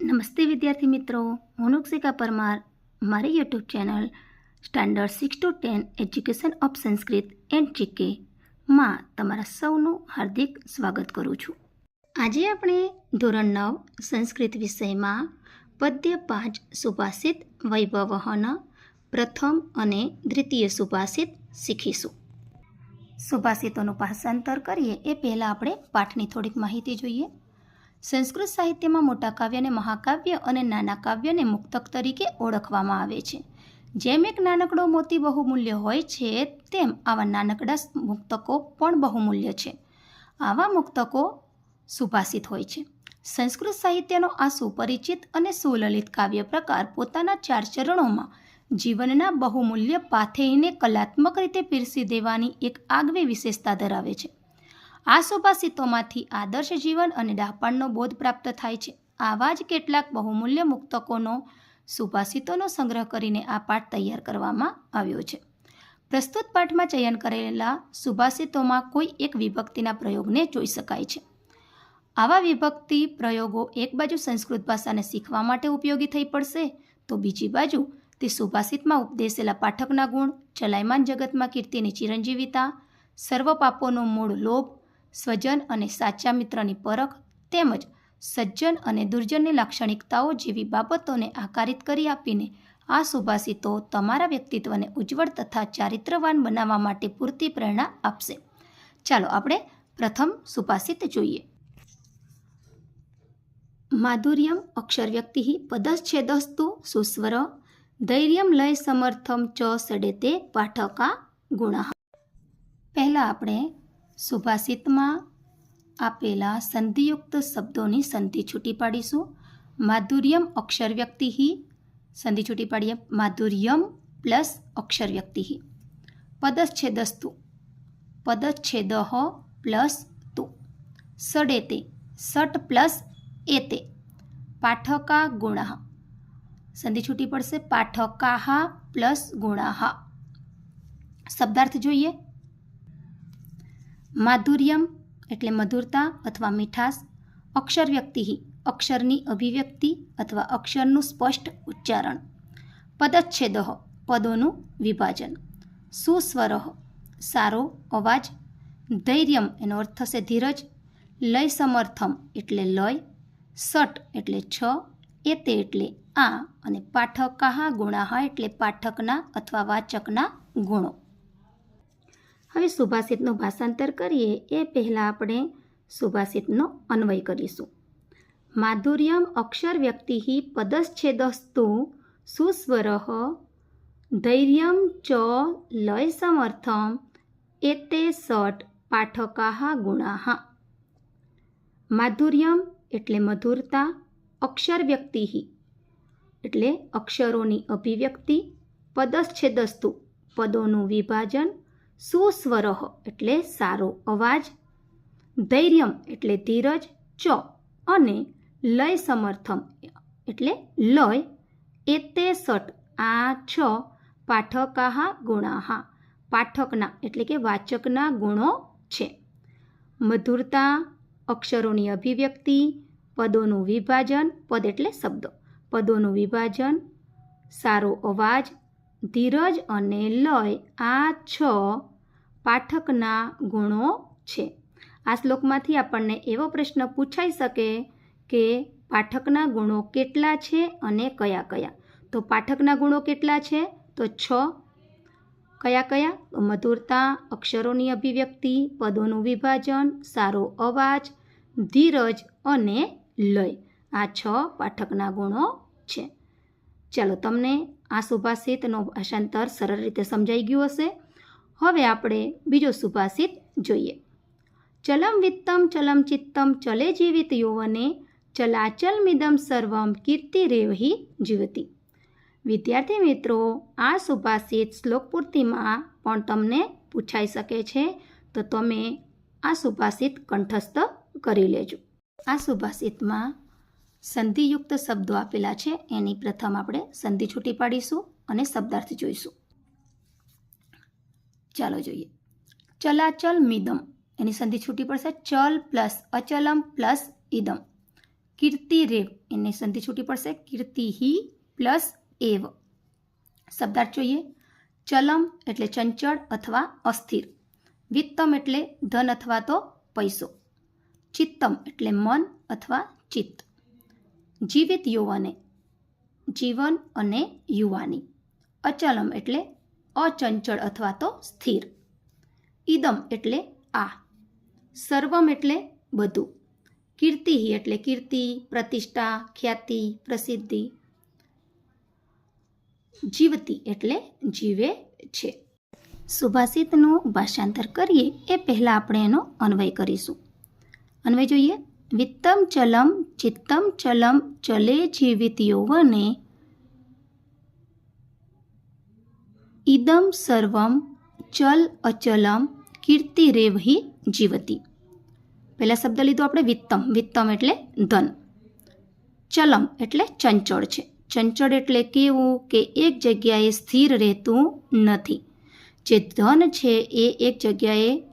નમસ્તે વિદ્યાર્થી મિત્રો, હું નુક્ષિકા પરમાર મારી YouTube channel standard 6 to 10 education of Sanskrit and GK માં તમારા સૌનું હાર્દિક સ્વાગત કરું છું। આજે આપણે ધોરણ 9 સંસ્કૃત વિષયમાં પદ્ય 5 સુભાષિત વૈભવઃન પ્રથમ અને દ્વિતીય સુભાષિત શીખીશું। સુભાષિતોનું ભાષાંતર કરીએ એ પહેલાં આપણે પાઠની થોડીક માહિતી જોઈએ। સંસ્કૃત સાહિત્યમાં મોટા કાવ્યને મહાકાવ્ય અને નાના કાવ્યને મુક્તક તરીકે ઓળખવામાં આવે છે। જેમ એક નાનકડો મોતી બહુમૂલ્ય હોય છે, તેમ આવા નાનકડા મુક્તકો પણ બહુમૂલ્ય છે। આવા મુક્તકો સુભાષિત હોય છે। સંસ્કૃત સાહિત્યનો આ સુપરિચિત અને સુલલિત કાવ્ય પ્રકાર પોતાના 4 ચરણોમાં જીવનના બહુમૂલ્ય પાથેયને કલાત્મક રીતે પીરસી દેવાની એક આગવી વિશેષતા ધરાવે છે। આ સુભાષિતોમાંથી આદર્શ જીવન અને ડાપણનો બોધ પ્રાપ્ત થાય છે। આવા જ કેટલાક બહુમૂલ્ય મુક્તકોનો સુભાષિતોનો સંગ્રહ કરીને આ પાઠ તૈયાર કરવામાં આવ્યો છે। પ્રસ્તુત પાઠમાં ચયન કરેલા સુભાષિતોમાં કોઈ એક વિભક્તિના પ્રયોગને જોઈ શકાય છે। આવા વિભક્તિ પ્રયોગો એક બાજુ સંસ્કૃત ભાષાને શીખવા માટે ઉપયોગી થઈ પડશે, તો બીજી બાજુ તે સુભાષિતમાં ઉપદેશેલા પાઠકના ગુણ, ચલાયમાન જગતમાં કીર્તિની ચિરંજીવિતા, સર્વ પાપોનો મૂળ લોભ, સ્વજન અને સાચા મિત્રની પરખ તેમજ સજ્જન અને દુર્જનની લાક્ષણિકતાઓ જેવી બાબતોને આકારિત કરી આપીને આ સુભાષિતો તમારા વ્યક્તિત્વને ઉજ્જવળ તથા ચારિત્રવાન બનાવવા માટે પૂરતી પ્રેરણા આપશે। ચાલો આપણે પ્રથમ સુભાષિત જોઈએ। માધુર્યમ અક્ષરવ્યક્તિ પદચ્છેદસ્તુ સુસ્વર ધૈર્યમ લય સમર્થમ ચ સડેતે પાઠકા ગુણઃ। પહેલાં આપણે સુભાષિતમાં આપેલા સંધિયુક્ત શબ્દોની સંધિ છૂટી પાડીશું। માધુર્યમ અક્ષરવ્યક્તિ સંધિ છૂટી પાડીએ, માધુર્યમ પ્લસ અક્ષરવ્યક્તિ, પદચ્છેદસ્તુ પદચ્છેદ પ્લસ તુ, સડેતે સટ પ્લસ એતે, પાઠકા ગુણઃ સંધિ છૂટી પડશે, પાઠકાહ પ્લસ ગુણઃ। શબ્દાર્થ જોઈએ। માધુર્યમ એટલે મધુરતા અથવા મીઠાશ, અક્ષરવ્યક્તિ અક્ષરની અભિવ્યક્તિ અથવા અક્ષરનું સ્પષ્ટ ઉચ્ચારણ, પદચ્છેદ પદોનું વિભાજન, સુસ્વર સારો અવાજ, ધૈર્યમ એનો અર્થ થશે ધીરજ, લય સમર્થમ એટલે લય, સટ એટલે 6, એતે એટલે આ, અને પાઠકાહ ગુણાહ એટલે પાઠકના અથવા વાચકના ગુણો। હવે સુભાષિતનું ભાષાંતર કરીએ એ પહેલાં આપણે સુભાષિતનો અન્વય કરીશું। માધુર્યમ અક્ષર વ્યક્તિ પદચ્છેદસ્તુ સુસ્વર ધૈર્યમ ચ લય સમર્થમ એતે સટ પાઠકાહ ગુણાહ। માધુર્યમ એટલે મધુરતા, અક્ષર વ્યક્તિ એટલે અક્ષરોની અભિવ્યક્તિ, પદચ્છેદસ્તુ પદોનું વિભાજન, સુસ્વર એટલે સારો અવાજ, ધૈર્યમ એટલે ધીરજ, ચ અને લય સમર્થમ એટલે લય, એતે સટ આ 6 પાઠકાહ ગુણાહ પાઠકના એટલે કે વાચકના ગુણો છે। મધુરતા, અક્ષરોની અભિવ્યક્તિ, પદોનું વિભાજન, પદ એટલે શબ્દ, પદોનું વિભાજન, સારો અવાજ, ધીરજ અને લય આ 6 પાઠકના ગુણો છે। આ શ્લોકમાંથી આપણને એવો પ્રશ્ન પૂછાઈ શકે કે પાઠકના ગુણો કેટલા છે અને કયા કયા? તો પાઠકના ગુણો કેટલા છે? તો 6। કયા કયા? મધુરતા, અક્ષરોની અભિવ્યક્તિ, પદોનું વિભાજન, સારો અવાજ, ધીરજ અને લય આ 6 પાઠકના ગુણો છે। ચાલો, તમને આ સુભાષિતનો ભાષાંતર સરળ રીતે સમજાઈ ગયું હશે। હવે આપણે બીજો સુભાષિત જોઈએ। ચલમ વિત્તમ ચલમ ચિત્તમ ચલે જીવિત યૌવને ચલાચલ મિદમ સર્વમ કીર્તિરેવહિ જીવતી। વિદ્યાર્થી મિત્રો, આ સુભાષિત શ્લોક પૂર્તિમાં પણ તમને પૂછાઈ શકે છે, તો તમે આ સુભાષિત કંઠસ્થ કરી લેજો। આ સુભાષિતમાં સંધિયુક્ત શબ્દો આપેલા છે, એની પ્રથમ આપણે સંધિ છૂટી પાડીશું અને શબ્દાર્થ જોઈશું। ચાલો જોઈએ। ચલાચલ મિદમ એની સંધિ છૂટી પડશે, ચલ પ્લસ અચલમ પ્લસ ઇદમ, કીર્તિરેવ એને સંધિ છૂટી પડશે, કીર્તિહિ પ્લસ એવ. શબ્દાર્થ જોઈએ. ચલમ એટલે ચંચળ અથવા અસ્થિર. વિત્તમ એટલે ધન અથવા તો પૈસો. ચિત્તમ એટલે મન અથવા ચિત્ત. જીવિત યૌવને જીવન અને યુવાની. અચલમ એટલે અચંચળ અથવા તો સ્થિર. ઇદમ એટલે આ. સર્વમ એટલે બધું. કીર્તિ એટલે કીર્તિ, પ્રતિષ્ઠા, ખ્યાતિ, પ્રસિદ્ધિ. જીવતી એટલે જીવે છે. સુભાષિતનું ભાષાંતર કરીએ એ પહેલાં આપણે એનો અન્વય કરીશું. અન્વય જોઈએ. વિત્તમ ચલમ ચિત્તમ ચલમ ચલે જીવિત યૌવને ઇદમ સર્વમ ચલ અચલમ કીર્તિરેવ હિ જીવતી. પહેલા શબ્દ લીધો આપણે વિત્તમ. વિત્તમ એટલે ધન. ચલમ એટલે ચંચળ છે. ચંચળ એટલે કેવું કે એક જગ્યાએ સ્થિર રહેતું નથી. જે ધન છે એ એક જગ્યાએ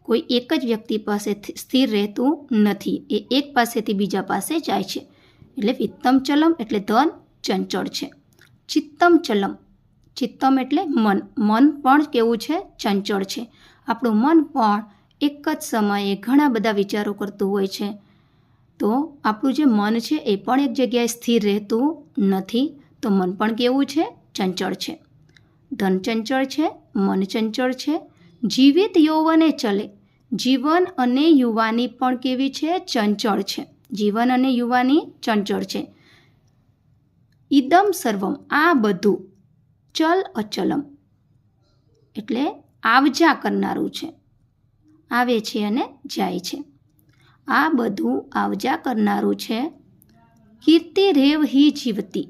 કોઈ એક જ વ્યક્તિ પાસે સ્થિર રહેતું નથી. એ એક પાસેથી બીજા પાસે જાય છે. એટલે વિત્તમ ચલમ એટલે ધન ચંચળ છે. ચિત્તમ ચલમ. ચિત્તમ એટલે મન. મન પણ કેવું છે? ચંચળ છે. આપણું મન પણ એક જ સમયે ઘણા બધા વિચારો કરતું હોય છે. તો આપણું જે મન છે એ પણ એક જગ્યાએ સ્થિર રહેતું નથી. તો મન પણ કેવું છે? ચંચળ છે. ધન ચંચળ છે, મન ચંચળ છે. જીવિત યૌવને ચલે. જીવન અને યુવાની પણ કેવી છે? ચંચળ છે. જીવન અને યુવાની ચંચળ છે. ઇદમ સર્વમ આ બધું. ચલ અચલમ એટલે આવજા કરનારું છે. આવે છે અને જાય છે. આ બધું આવજા કરનારું છે. કીર્તિરેવ હિ જીવતી.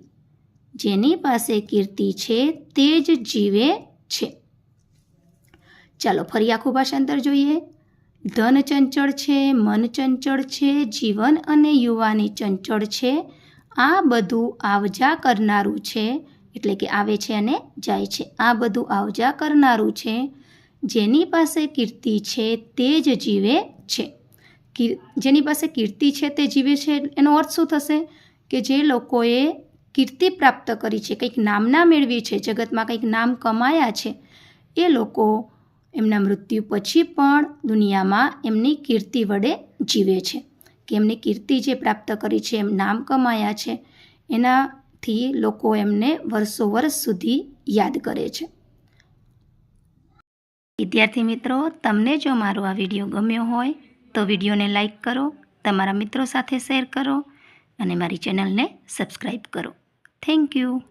જેની પાસે કીર્તિ છે તે જ જીવે છે. ચાલો ફરી આખું ભાષાંતર જોઈએ. ધન ચંચળ છે, મન ચંચળ છે, જીવન અને યુવાની ચંચળ છે. આ બધું આવજા કરનારું છે. એટલે કે આવે છે અને જાય છે. આ બધું આવજા કરનારું છે. જેની પાસે કીર્તિ છે તે જ જીવે છે. જેની પાસે કીર્તિ છે તે જીવે છે એનો અર્થ શું થશે? કે જે લોકોએ કીર્તિ પ્રાપ્ત કરી છે, કંઈક નામના મેળવી છે, જગતમાં કંઈક નામ કમાયા છે, એ લોકો એમના મૃત્યુ પછી પણ દુનિયામાં એમની કીર્તિ વડે જીવે છે. કે એમની કીર્તિ જે પ્રાપ્ત કરી છે, એમ નામ કમાયા છે, એનાથી લોકો એમને વર્ષો વર્ષ સુધી યાદ કરે છે. વિદ્યાર્થી મિત્રો, તમને જો મારો આ વિડીયો ગમ્યો હોય તો વિડીયોને લાઈક કરો, તમારા મિત્રો સાથે શેર કરો અને મારી ચેનલને સબસ્ક્રાઈબ કરો. Thank you.